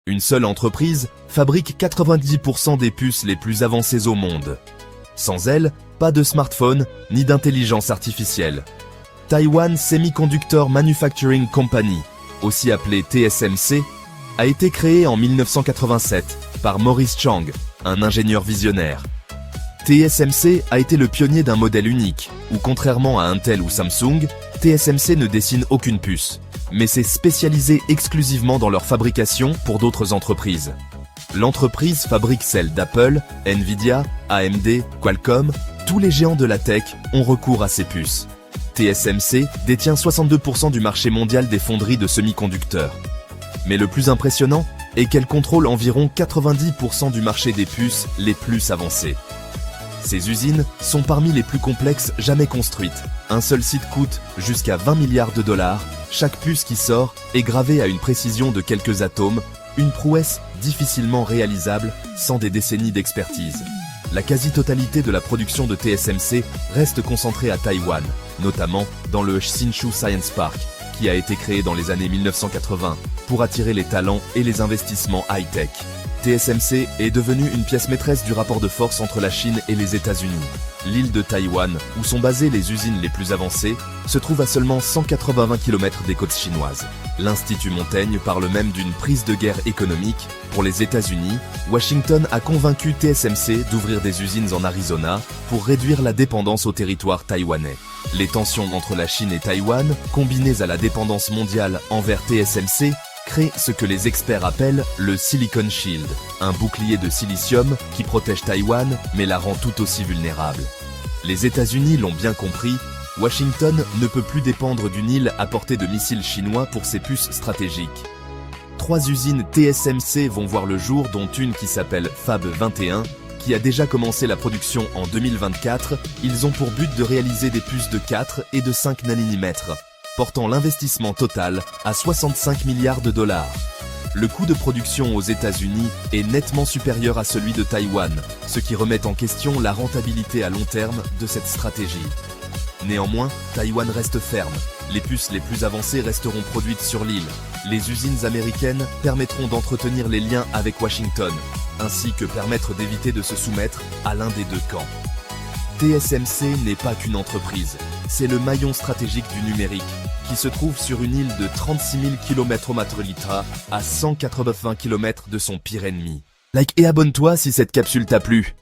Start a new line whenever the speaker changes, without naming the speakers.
Une seule entreprise fabrique 90% des puces les plus avancées au monde. Sans elle, pas de smartphone ni d'intelligence artificielle. Taiwan Semiconductor Manufacturing Company, aussi appelée TSMC, a été créée en 1987 par Maurice Chang, un ingénieur visionnaire. TSMC a été le pionnier d'un modèle unique, où contrairement à Intel ou Samsung, TSMC ne dessine aucune puce, mais s'est spécialisé exclusivement dans leur fabrication pour d'autres entreprises. L'entreprise fabrique celles d'Apple, Nvidia, AMD, Qualcomm, tous les géants de la tech ont recours à ces puces. TSMC détient 62% du marché mondial des fonderies de semi-conducteurs. Mais le plus impressionnant est qu'elle contrôle environ 90% du marché des puces les plus avancées. Ces usines sont parmi les plus complexes jamais construites. Un seul site coûte jusqu'à 20 milliards de dollars. Chaque puce qui sort est gravée à une précision de quelques atomes, une prouesse difficilement réalisable sans des décennies d'expertise. La quasi-totalité de la production de TSMC reste concentrée à Taïwan, notamment dans le Hsinchu Science Park, qui a été créé dans les années 1980 pour attirer les talents et les investissements high-tech. TSMC est devenue une pièce maîtresse du rapport de force entre la Chine et les États-Unis. L'île de Taïwan, où sont basées les usines les plus avancées, se trouve à seulement 180 km des côtes chinoises. L'Institut Montaigne parle même d'une prise de guerre économique. Pour les États-Unis, Washington a convaincu TSMC d'ouvrir des usines en Arizona pour réduire la dépendance au territoire taïwanais. Les tensions entre la Chine et Taïwan, combinées à la dépendance mondiale envers TSMC, crée ce que les experts appellent le Silicon Shield, un bouclier de silicium qui protège Taïwan mais la rend tout aussi vulnérable. Les États-Unis l'ont bien compris, Washington ne peut plus dépendre d'une île à portée de missiles chinois pour ses puces stratégiques. 3 usines TSMC vont voir le jour, dont une qui s'appelle Fab 21, qui a déjà commencé la production en 2024. Ils ont pour but de réaliser des puces de 4 et de 5 nanomètres, portant l'investissement total à 65 milliards de dollars. Le coût de production aux États-Unis est nettement supérieur à celui de Taïwan, ce qui remet en question la rentabilité à long terme de cette stratégie. Néanmoins, Taïwan reste ferme. Les puces les plus avancées resteront produites sur l'île. Les usines américaines permettront d'entretenir les liens avec Washington, ainsi que permettre d'éviter de se soumettre à l'un des deux camps. TSMC n'est pas qu'une entreprise, c'est le maillon stratégique du numérique, qui se trouve sur une île de 36 000 km/h à 180 km de son pire ennemi. Like et abonne-toi si cette capsule t'a plu.